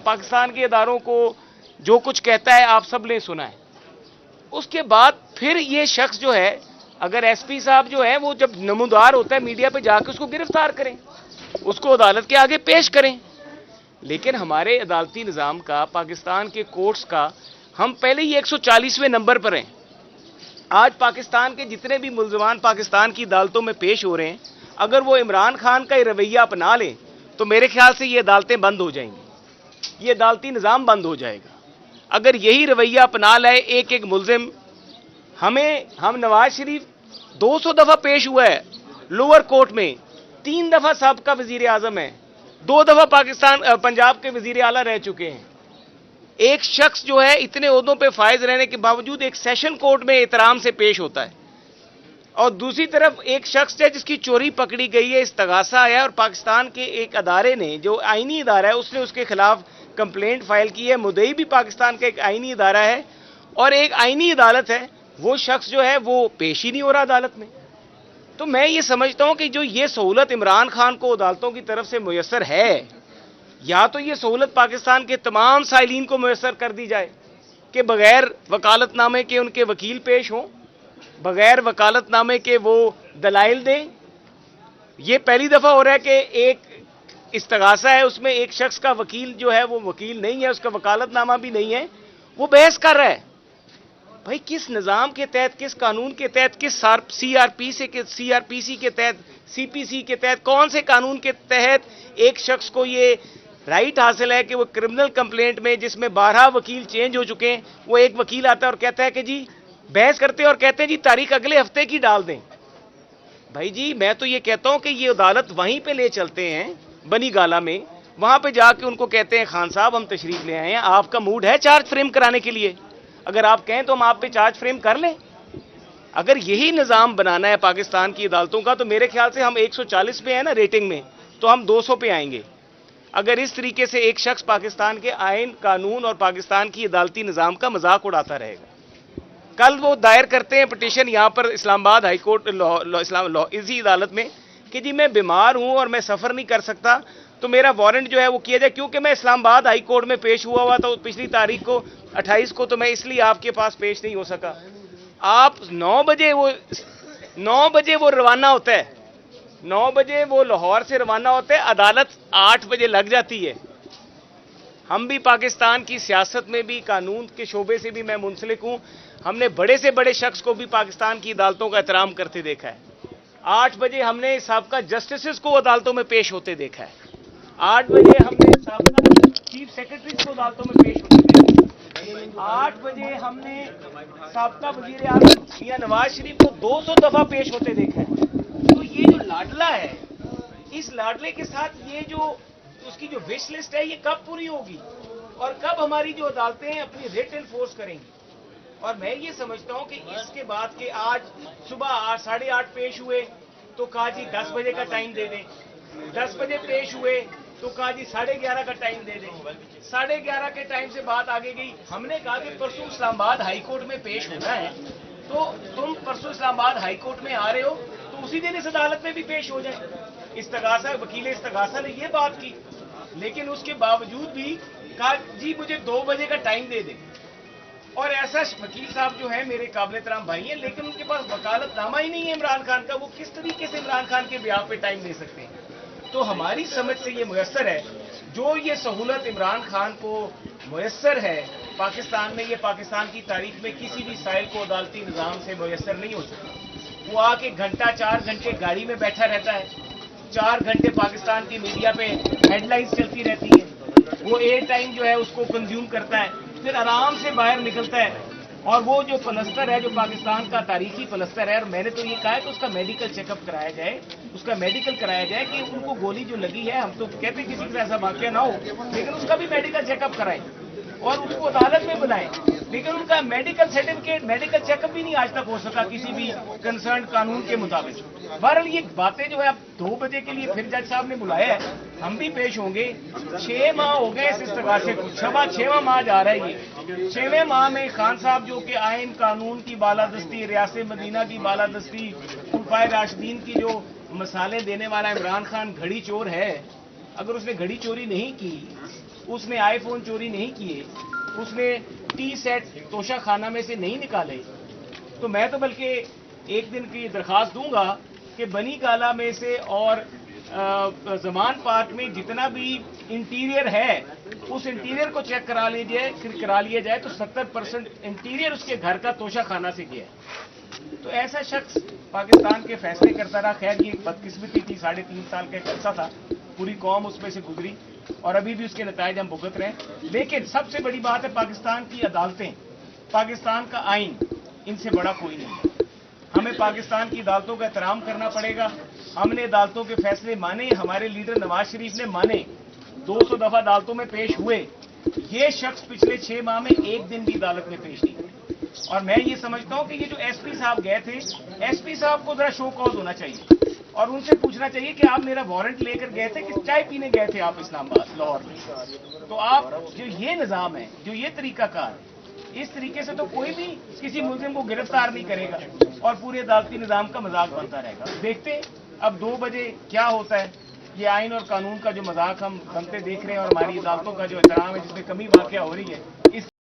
पाकिस्तान के इदारों को जो कुछ कहता है आप सब ने सुना है। उसके बाद फिर ये शख्स जो है, अगर एसपी साहब जो है वो जब नमूदार होता है मीडिया पे जाकर उसको गिरफ्तार करें, उसको अदालत के आगे पेश करें। लेकिन हमारे अदालती निज़ाम का, पाकिस्तान के कोर्ट्स का, हम पहले ही 140वें नंबर पर हैं। आज पाकिस्तान के जितने भी मुल्ज़मान पाकिस्तान की अदालतों में पेश हो रहे हैं, अगर वो इमरान खान का रवैया अपना लें तो मेरे ख्याल से ये अदालतें बंद हो जाएंगी, ये अदालती निज़ाम बंद हो जाएगा। अगर यही रवैया अपना लाए एक एक मुल्ज़िम, हम नवाज शरीफ 200 दफ़ा पेश हुआ है लोअर कोर्ट में, 3 दफ़ा साबका वज़ीर आज़म है, 2 दफ़ा पंजाब के वज़ीर आला रह चुके हैं। एक शख्स जो है इतने ओहदों पे फायज रहने के बावजूद एक सेशन कोर्ट में एहतराम से पेश होता है, और दूसरी तरफ एक शख्स है जिसकी चोरी पकड़ी गई है, इस्तगासा आया और पाकिस्तान के एक अदारे ने, जो आईनी अदारा है, उसने उसके खिलाफ कंप्लेंट फाइल की है। मुद्दई भी पाकिस्तान का एक आईनी अदारा है और एक आईनी अदालत है। वो शख्स जो है वो पेश ही नहीं हो रहा अदालत में। तो मैं ये समझता हूं कि जो ये सहूलत इमरान खान को अदालतों की तरफ से मुयस्सर है, या तो ये सहूलत पाकिस्तान के तमाम साइलीन को मुयस्सर कर दी जाए कि बगैर वकालतनामे के उनके वकील पेश हों, बगैर वकालतनामे के वो दलाइल दें। ये पहली दफ़ा हो रहा है कि एक इस्तगासा है, उसमें एक शख्स का वकील जो है वो वकील नहीं है, उसका वकालतनामा भी नहीं है, वो बहस कर रहा है। भाई किस निज़ाम के तहत, किस कानून के तहत, किस सीआरपीसी के तहत, सीपीसी के तहत, कौन से कानून के तहत एक शख्स को ये राइट हासिल है कि वो क्रिमिनल कंप्लेंट में, जिसमें 12 वकील चेंज हो चुके हैं, वो एक वकील आता है और कहता है कि जी बहस करते हैं और कहते हैं जी तारीख अगले हफ्ते की डाल दें। भाई जी मैं तो ये कहता हूं कि ये अदालत वहीं पे ले चलते हैं बनी गाला में, वहां पे जाके उनको कहते हैं खान साहब हम तशरीफ ले आए हैं, आपका मूड है चार्ज फ्रेम कराने के लिए, अगर आप कहें तो हम आप पे चार्ज फ्रेम कर लें। अगर यही निज़ाम बनाना है पाकिस्तान की अदालतों का, तो मेरे ख्याल से हम 140 पे हैं ना रेटिंग में, तो हम 200 पे आएंगे। अगर इस तरीके से एक शख्स पाकिस्तान के आइन, कानून और पाकिस्तान की अदालती निज़ाम का मजाक उड़ाता रहेगा। कल वो दायर करते हैं पिटीशन यहाँ पर इस्लामाबाद हाई कोर्ट इसी अदालत में कि जी मैं बीमार हूँ और मैं सफ़र नहीं कर सकता, तो मेरा वारंट जो है वो किया जाए, क्योंकि मैं इस्लामाबाद हाई कोर्ट में पेश हुआ था पिछली तारीख को 28 को, तो मैं इसलिए आपके पास पेश नहीं हो सका। आप 9 बजे वो रवाना होता है, 9 बजे वो लाहौर से रवाना होता है, अदालत 8 बजे लग जाती है। हम भी पाकिस्तान की सियासत में भी, कानून के शोबे से भी मैं मुंसलिक हूं। हमने बड़े से बड़े शख्स को भी पाकिस्तान की अदालतों का एहतराम करते देखा है। 8 बजे हमने साबका जस्टिस को अदालतों में पेश होते देखा है। 8 बजे हमने साबका चीफ सेक्रेटरी को अदालतों में पेश होते देखा है। 8 बजे हमने साबका वजीर आज़म मियां नवाज शरीफ को 200 दफा पेश होते देखा है। तो ये जो लाडला है, इस लाडले के साथ ये जो उसकी जो विश लिस्ट है, ये कब पूरी होगी और कब हमारी जो अदालतें अपनी रिट एनफोर्स करेंगी। और मैं ये समझता हूं कि इसके बाद के आज सुबह 8:30 पेश हुए तो कहा जी 10 बजे का टाइम दे दें, 10 बजे पेश हुए तो कहा जी 11:30 का टाइम दे दें, 11:30 के टाइम से बात आगे गई। हमने कहा कि परसों इस्लामाबाद हाई कोर्ट में पेश होना है, तो तुम परसों इस्लामाबाद हाई कोर्ट में आ रहे हो तो उसी दिन इस अदालत में भी पेश हो जाए। इस्तगासा, वकील इस्तगासा ने ये बात की, लेकिन उसके बावजूद भी कहा जी मुझे 2 बजे का टाइम दे दें। और ऐसा वकील साहब जो है मेरे काबिल एहतराम भाई हैं, लेकिन उनके पास वकालतनामा ही नहीं है इमरान खान का, वो किस तरीके से इमरान खान के ब्याह पे टाइम दे सकते हैं। तो हमारी समझ से ये मुयस्सर है, जो ये सहूलत इमरान खान को मुयस्सर है पाकिस्तान में, ये पाकिस्तान की तारीख में किसी भी साइल को अदालती निज़ाम से मुयस्सर नहीं हो सकता। वो आके घंटा 4 घंटे गाड़ी में बैठा रहता है, 4 घंटे पाकिस्तान की मीडिया पे हेडलाइंस चलती रहती है, वो एयर टाइम जो है उसको कंज्यूम करता है, फिर आराम से बाहर निकलता है। और वो जो पलस्तर है, जो पाकिस्तान का तारीखी पलस्तर है, और मैंने तो ये कहा है कि उसका मेडिकल चेकअप कराया जाए, उसका मेडिकल कराया जाए कि उनको गोली जो लगी है, हम तो कहते हैं किसी तरह ऐसा वाकया ना हो, लेकिन उसका भी मेडिकल चेकअप कराएं और उसको अदालत में बुलाएं। लेकिन उनका मेडिकल सर्टिफिकेट, मेडिकल चेकअप भी नहीं आज तक हो सका किसी भी कंसर्न कानून के मुताबिक। बहरहाल ये बातें जो है अब 2 बजे के लिए फिर जज साहब ने बुलाया है, हम भी पेश होंगे। 6 माह हो गए इस इस्तगासे को, 6वां माह जा रहा है ये। 6वें माह में खान साहब जो कि आइन कानून की बालादस्ती, रियासत मदीना की बालादस्ती, खुलफाए राशिदीन की जो मिसालें देने वाला इमरान खान घड़ी चोर है, अगर उसने घड़ी चोरी नहीं की اس نے آئی فون چوری نہیں کیے, اس نے ٹی سیٹ توشہ خانہ میں سے نہیں نکالے, تو میں تو بلکہ ایک دن کی درخواست دوں گا کہ بنی گالہ میں سے اور زمان پارک میں جتنا بھی انٹیریئر ہے اس انٹیریئر کو چیک کرا لیا جائے تو 70% انٹیریئر اس کے گھر کا توشہ خانہ سے گیا ہے. تو ایسا شخص پاکستان کے فیصلے کرتا رہا. خیر یہ بدقسمتی تھی, 3.5 سال کا ایک عرصہ تھا, پوری قوم اس میں سے گزری اور ابھی بھی اس کے نتائج ہم بھگت رہے ہیں. لیکن سب سے بڑی بات ہے پاکستان کی عدالتیں, پاکستان کا آئین, ان سے بڑا کوئی نہیں ہے. ہمیں پاکستان کی عدالتوں کا احترام کرنا پڑے گا. ہم نے عدالتوں کے فیصلے مانے, ہمارے لیڈر نواز شریف نے مانے, 200 دفعہ عدالتوں میں پیش ہوئے. یہ شخص پچھلے 6 ماہ میں ایک دن بھی عدالت میں پیش نہیں ہوئے. اور میں یہ سمجھتا ہوں کہ یہ جو ایس پی صاحب گئے تھے, ایس پی صاحب کو ذرا شو کاز ہونا چاہیے اور ان سے پوچھنا چاہیے کہ آپ میرا وارنٹ لے کر گئے تھے کہ چائے پینے گئے تھے آپ اسلام آباد لاہور میں. تو آپ جو یہ نظام ہے, جو یہ طریقہ کار, اس طریقے سے تو کوئی بھی کسی ملزم کو گرفتار نہیں کرے گا اور پورے عدالتی نظام کا مذاق بنتا رہے گا. دیکھتے ہیں اب 2 بجے کیا ہوتا ہے. یہ آئین اور قانون کا جو مذاق ہم بنتے دیکھ رہے ہیں اور ہماری عدالتوں کا جو احترام ہے جس میں کمی واقع ہو رہی ہے, اس